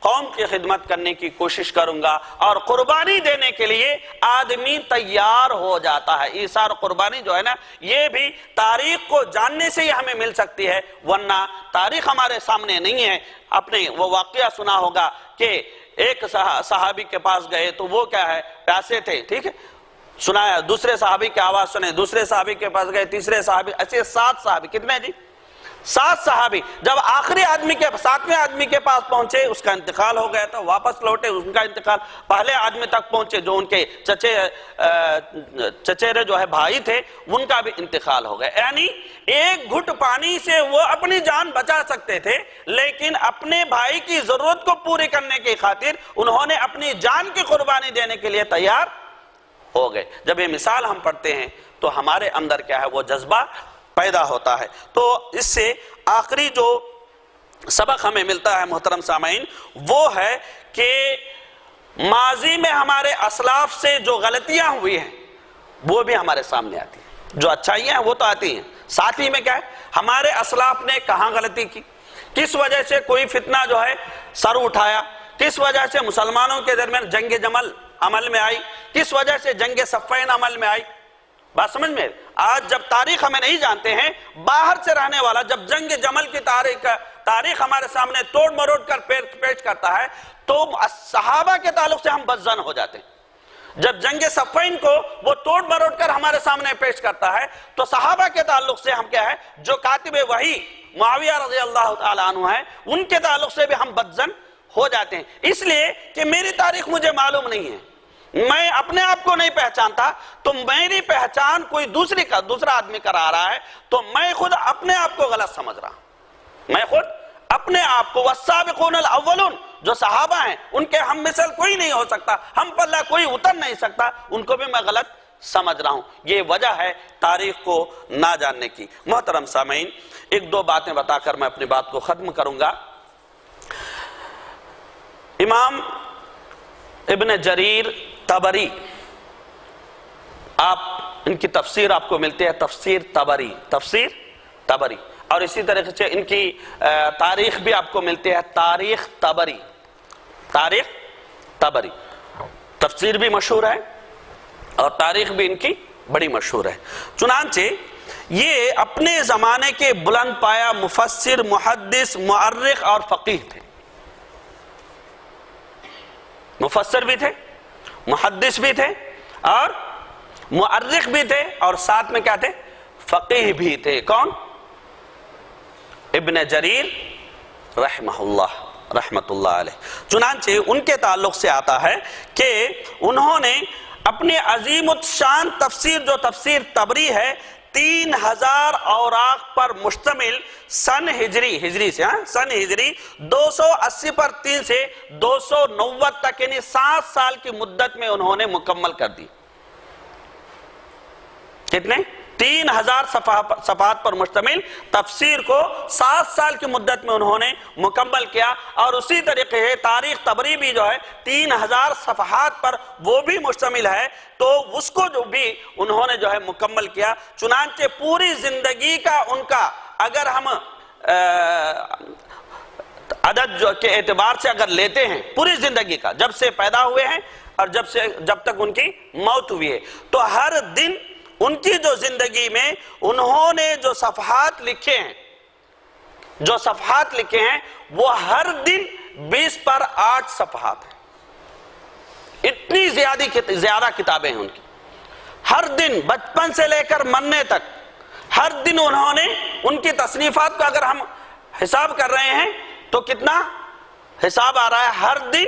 قوم کی خدمت کرنے کی کوشش کروں گا، اور قربانی دینے کے لیے آدمی تیار ہو جاتا ہے۔ ایثار قربانی جو ہے نا، یہ بھی تاریخ کو جاننے سے ہی ہمیں مل سکتی ہے، ورنہ تاریخ ہمارے سامنے نہیں ہے۔ اپنے وہ واقعہ سنا ہوگا کہ ایک صحابی کے پاس گئے تو وہ کیا ہے، پیاسے تھے، ٹھیک ہے، سنایا، دوسرے صحابی کی آواز سنے، دوسرے صحابی کے پاس گئے، تیسرے صحابی، ایسے 7 صحابی، کتنے جی؟ 7 صحابی۔ جب آخری آدمی کے 7ویں آدمی کے پاس پہنچے، اس کا انتقال ہو گیا تھا، واپس لوٹے، ان کا انتقال، پہلے آدمی تک پہنچے جو ان کے چچیرے جو ہے بھائی تھے، ان کا بھی انتقال ہو گیا۔ یعنی ایک گھٹ پانی سے وہ اپنی جان بچا سکتے تھے، لیکن اپنے بھائی کی ضرورت کو پوری کرنے کی خاطر انہوں نے اپنی جان کی قربانی دینے کے لیے تیار ہو گئے۔ جب یہ مثال ہم پڑھتے ہیں تو ہمارے اندر کیا ہے، وہ جذبہ پیدا ہوتا ہے۔ تو اس سے آخری جو سبق ہمیں ملتا ہے محترم سامعین، وہ ہے کہ ماضی میں ہمارے اسلاف سے جو غلطیاں ہوئی ہیں وہ بھی ہمارے سامنے آتی ہیں، جو اچھائیاں ہیں وہ تو آتی ہیں، ساتھ ہی میں کیا ہے، ہمارے اسلاف نے کہاں غلطی کی، کس وجہ سے کوئی فتنہ جو ہے سر اٹھایا، کس وجہ سے مسلمانوں کے درمیان جنگ جمل عمل میں آئی، کس وجہ سے جنگ صفین عمل میں آئی۔ بات سمجھ میں؟ آج جب تاریخ ہمیں نہیں جانتے ہیں، باہر سے رہنے والا جب جنگ جمل کی تاریخ ہمارے سامنے توڑ مروڑ کر پیش کرتا ہے تو صحابہ کے تعلق سے ہم بدظن ہو جاتے ہیں۔ جب جنگ صفین کو وہ توڑ مروڑ کر ہمارے سامنے پیش کرتا ہے تو صحابہ کے تعلق سے ہم کیا ہے، جو کاتب وحی معاویہ رضی اللہ تعالیٰ عنہ ہے، ان کے تعلق سے بھی ہم بدظن ہو جاتے ہیں، اس لیے کہ میری تاریخ مجھے معلوم نہیں ہے، میں اپنے آپ کو نہیں پہچانتا، تو میری پہچان کوئی دوسرا آدمی کرا رہا ہے، تو میں خود اپنے آپ کو غلط سمجھ رہا ہوں، میں خود اپنے آپ کو، والسابقون الاولون، جو صحابہ ہیں ان کے ہم مثل کوئی نہیں ہو سکتا، ہم پلہ کوئی اتر نہیں سکتا، ان کو بھی میں غلط سمجھ رہا ہوں۔ یہ وجہ ہے تاریخ کو نہ جاننے کی۔ محترم سامعین، 1-2 باتیں بتا کر میں اپنی بات کو ختم کروں گا۔ امام ابن جریر طبری، آپ ان کی تفسیر آپ کو ملتی ہے تفسیر طبری، اور اسی طریقے سے ان کی تاریخ بھی آپ کو ملتی ہے تاریخ طبری، تفسیر بھی مشہور ہے اور تاریخ بھی ان کی بڑی مشہور ہے۔ چنانچہ یہ اپنے زمانے کے بلند پایہ مفسر، محدث، مؤرخ اور فقیہ تھے۔ مفسر بھی تھے، محدث بھی تھے اور مؤرخ بھی تھے، اور ساتھ میں کیا تھے، فقیہ بھی تھے۔ کون؟ ابن جریر رحمت اللہ علیہ۔ چنانچہ ان کے تعلق سے آتا ہے کہ انہوں نے اپنی عظیم الشان تفسیر، جو تفسیر طبری ہے، 3000 اوراق پر مشتمل سن ہجری سے سن ہجری 280 پر 3 سے 290 تک، یعنی 7 سال کی مدت میں انہوں نے مکمل کر دی۔ کتنے؟ 3000 صفحات پر مشتمل تفسیر کو 7 سال کی مدت میں انہوں نے مکمل کیا، اور اسی طریقے سے تاریخ طبری بھی جو ہے 3000 صفحات پر وہ بھی مشتمل ہے، تو اس کو جو بھی انہوں نے جو ہے مکمل کیا۔ چنانچہ پوری زندگی کا ان کا، اگر ہم عدد جو کے اعتبار سے اگر لیتے ہیں، پوری زندگی کا، جب سے پیدا ہوئے ہیں اور جب تک ان کی موت ہوئی ہے، تو ہر دن ان کی جو زندگی میں انہوں نے جو صفحات لکھے ہیں وہ ہر دن 20 پر 8 صفحات ہیں۔ اتنی زیادہ کتابیں ہیں ان کی، ہر دن بچپن سے لے کر مرنے تک، ہر دن انہوں نے ان کی تصنیفات کو اگر ہم حساب کر رہے ہیں تو کتنا حساب آ رہا ہے، ہر دن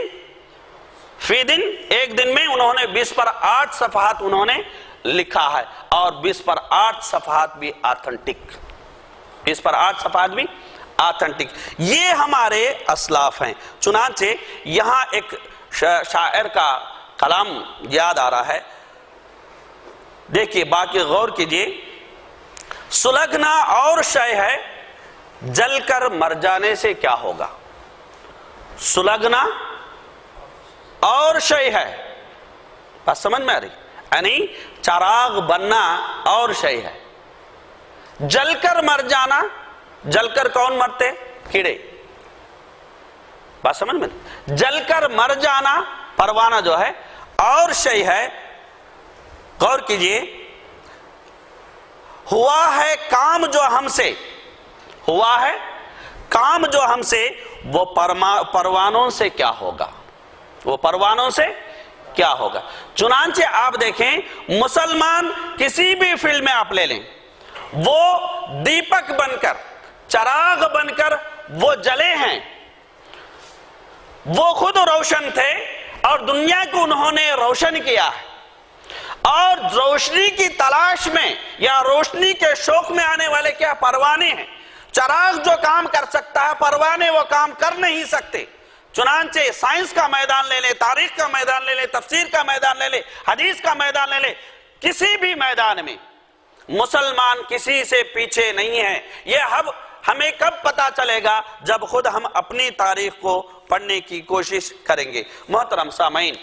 فی دن، ایک دن میں انہوں نے 20 پر 8 صفحات انہوں نے لکھا ہے، اور 20 پر 8 صفحات بھی آتھنٹک، 20 پر 8 صفحات بھی آتھنٹک۔ یہ ہمارے اسلاف ہیں۔ چنانچہ یہاں ایک شاعر کا کلام یاد آ رہا ہے، دیکھیے باقی غور کیجئے۔ سلگنا اور شے ہے، جل کر مر جانے سے کیا ہوگا۔ سلگنا اور شے ہے، بات سمجھ میں آ رہی، یعنی چراغ بننا اور شے ہے، جل کر مر جانا، جل کر کون مرتے؟ کیڑے، بات سمجھ میں؟ جل کر مر جانا پروانہ جو ہے اور شے ہے. غور کیجئے، ہوا ہے کام جو ہم سے، ہوا ہے کام جو ہم سے، وہ پروانوں سے کیا ہوگا، وہ پروانوں سے کیا ہوگا. چنانچہ آپ دیکھیں مسلمان کسی بھی فیلڈ میں آپ لے لیں، وہ دیپک بن کر، چراغ بن کر وہ جلے ہیں، وہ خود روشن تھے اور دنیا کو انہوں نے روشن کیا ہے. اور روشنی کی تلاش میں یا روشنی کے شوق میں آنے والے کیا پروانے ہیں. چراغ جو کام کر سکتا ہے پروانے وہ کام کر نہیں سکتے. چنانچہ سائنس کا میدان لے لے، تاریخ کا میدان لے لے، تفسیر کا میدان لے لے، حدیث کا میدان لے لے، کسی بھی میدان میں مسلمان کسی سے پیچھے نہیں ہے. یہ ہمیں کب پتا چلے گا؟ جب خود ہم اپنی تاریخ کو پڑھنے کی کوشش کریں گے. محترم سامعین،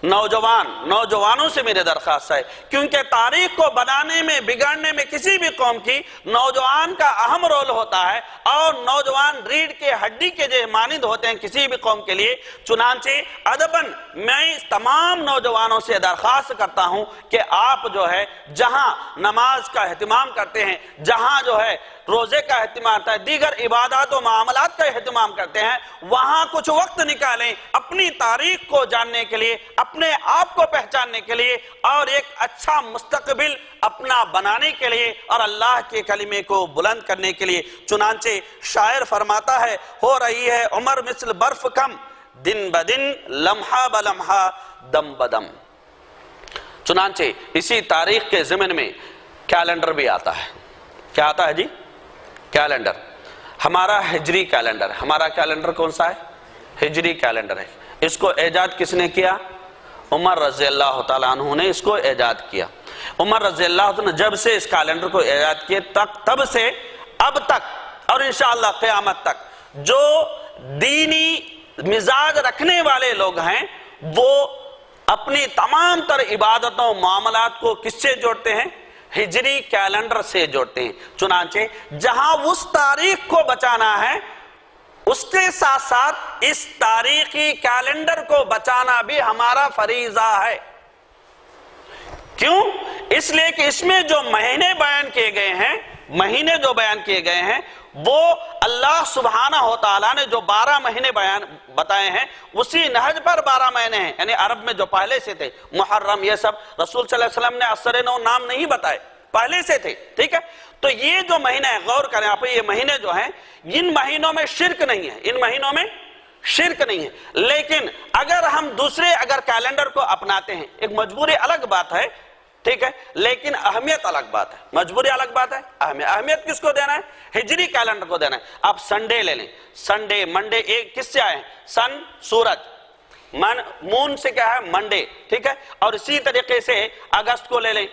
نوجوانوں سے میرے درخواست ہے، کیونکہ تاریخ کو بنانے میں، بگاڑنے میں کسی بھی قوم کی نوجوان کا اہم رول ہوتا ہے، اور نوجوان ریڑھ کے ہڈی کے جو مانند ہوتے ہیں کسی بھی قوم کے لیے. چنانچہ ادباً میں تمام نوجوانوں سے درخواست کرتا ہوں کہ آپ جو ہے جہاں نماز کا اہتمام کرتے ہیں، جہاں جو ہے روزے کا اہتمام کرتے ہیں، دیگر عبادات و معاملات کا اہتمام کرتے ہیں، وہاں کچھ وقت نکالیں اپنی تاریخ کو جاننے کے لیے، اپنے آپ کو پہچاننے کے لیے، اور ایک اچھا مستقبل اپنا بنانے کے لیے، اور اللہ کے کلمے کو بلند کرنے کے لیے. چنانچہ شاعر فرماتا ہے، ہو رہی ہے عمر مثل برف کم، دن بدن لمحہ بلمحہ دم بدم. چنانچہ اسی تاریخ کے ضمن میں کیلنڈر بھی آتا ہے. کیا آتا ہے جی؟ کیلنڈر. ہمارا ہجری کیلنڈر. ہمارا کیلنڈر کون سا ہے؟ ہجری کیلنڈر ہے. اس کو ایجاد کس نے کیا؟ عمر رضی اللہ تعالیٰ عنہ نے اس کو ایجاد کیا. عمر رضی اللہ عنہ نے جب سے اس کیلنڈر کو ایجاد کیے تب سے اب تک اور انشاءاللہ قیامت تک جو دینی مزاج رکھنے والے لوگ ہیں وہ اپنی تمام تر عبادتوں معاملات کو کس سے جوڑتے ہیں؟ ہجری کیلنڈر سے جوڑتے ہیں. چنانچہ جہاں اس تاریخ کو بچانا ہے اس کے ساتھ ساتھ اس تاریخی کیلنڈر کو بچانا بھی ہمارا فریضہ ہے. کیوں؟ اس لیے کہ اس میں جو مہینے بیان کیے گئے ہیں، مہینے جو بیان کیے گئے ہیں وہ اللہ سبحانہ و تعالیٰ نے جو 12 مہینے بتائے ہیں اسی نہج پر 12 مہینے ہیں. یعنی عرب میں جو پہلے سے تھے، محرم، یہ سب رسول صلی اللہ علیہ وسلم نے اثر نو نام نہیں بتائے، پہلے سے تھے. ٹھیک ہے؟ تو یہ جو مہینے ہیں، غور کریں آپ، یہ مہینے جو ہیں ان مہینوں میں شرک نہیں ہے، ان مہینوں میں شرک نہیں ہے. لیکن اگر ہم دوسرے کیلنڈر کو اپناتے ہیں، ایک مجبوری الگ بات ہے، ٹھیک ہے، لیکن اہمیت الگ بات ہے. مجبوری الگ بات ہے، اہمیت کس کو دینا ہے؟ ہجری کیلنڈر کو دینا ہے. آپ سنڈے لے لیں، سنڈے، منڈے، ایک کس سے آئے ہیں؟ سن، سورج، مون سے کیا ہے؟ منڈے. ٹھیک ہے؟ اور اسی طریقے سے اگست کو لے لیں،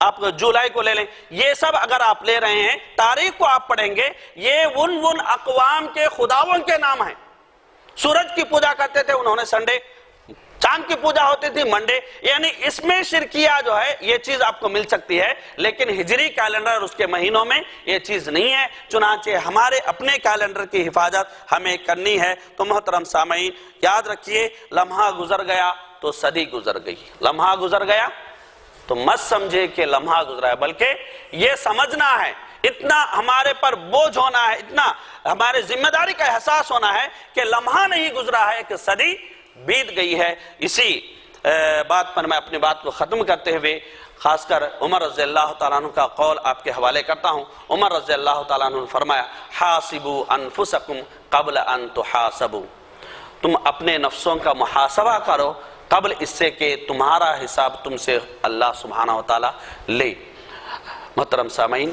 آپ جولائی کو لے لیں. یہ سب اگر آپ لے رہے ہیں، تاریخ کو آپ پڑھیں گے، یہ ان اقوام کے خداوں کے نام ہیں. سورج کی پوجا کرتے تھے انہوں نے سنڈے، چاند کی پوجا ہوتی تھی منڈے. یعنی اس میں شرکیہ جو ہے یہ چیز آپ کو مل سکتی ہے، لیکن ہجری کیلنڈر اور اس کے مہینوں میں یہ چیز نہیں ہے. چنانچہ ہمارے اپنے کیلنڈر کی حفاظت ہمیں کرنی ہے. تو محترم سامعین یاد رکھیے، لمحہ گزر گیا تو صدی گزر گئی. لمحہ گزر گیا تو مت سمجھے کہ لمحہ گزرا ہے، بلکہ یہ سمجھنا ہے، اتنا ہمارے پر بوجھ ہونا ہے، اتنا ہمارے ذمہ داری کا احساس ہونا ہے کہ لمحہ نہیں گزرا ہے کہ صدی بیت گئی ہے. اسی بات پر میں اپنی بات کو ختم کرتے ہوئے خاص کر عمر رضی اللہ تعالیٰ عنہ کا قول آپ کے حوالے کرتا ہوں. عمر رضی اللہ تعالیٰ عنہ نے فرمایا، حاسبوا انفسکم قبل ان تحاسبوا، تم اپنے نفسوں کا محاسبہ کرو قبل اس سے کہ تمہارا حساب تم سے اللہ سبحانہ و تعالیٰ لے. محترم سامعین،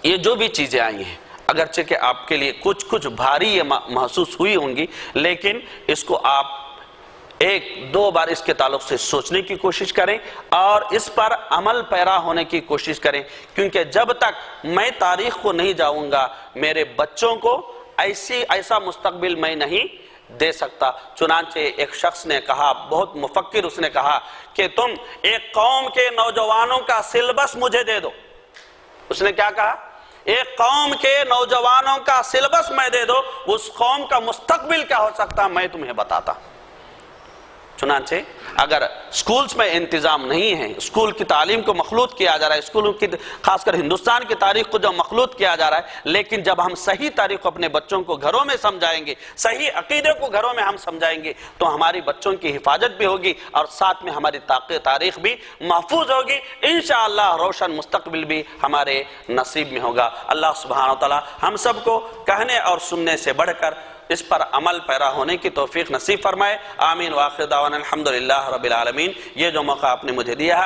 یہ جو بھی چیزیں آئی ہیں اگرچہ کہ آپ کے لیے کچھ بھاری یہ محسوس ہوئی ہوں گی، لیکن اس کو آپ ایک دو بار اس کے تعلق سے سوچنے کی کوشش کریں اور اس پر عمل پیرا ہونے کی کوشش کریں. کیونکہ جب تک میں تاریخ کو نہیں جاؤں گا، میرے بچوں کو ایسا مستقبل میں نہیں دے سکتا. چنانچہ ایک شخص نے کہا، بہت مفکر، اس نے کہا کہ تم ایک قوم کے نوجوانوں کا سلیبس مجھے دے دو. اس نے کیا کہا ایک قوم کے نوجوانوں کا سلیبس میں دے دو، اس قوم کا مستقبل کیا ہو سکتا میں تمہیں بتاتا۔ چنانچہ اگر سکولز میں انتظام نہیں ہے، اسکول کی تعلیم کو مخلوط کیا جا رہا ہے، اسکولوں کی خاص کر ہندوستان کی تاریخ کو جو مخلوط کیا جا رہا ہے، لیکن جب ہم صحیح تاریخ کو اپنے بچوں کو گھروں میں سمجھائیں گے، صحیح عقیدے کو گھروں میں ہم سمجھائیں گے، تو ہماری بچوں کی حفاظت بھی ہوگی اور ساتھ میں ہماری تاریخ بھی محفوظ ہوگی، انشاءاللہ روشن مستقبل بھی ہمارے نصیب میں ہوگا۔ اللہ سبحانہ وتعالی ہم سب کو کہنے اور سننے سے بڑھ کر اس پر عمل پیرا ہونے کی توفیق نصیب فرمائے، آمین۔ وآخر دعوانا الحمدللہ رب العالمین۔ یہ جو موقع آپ نے مجھے دیا ہے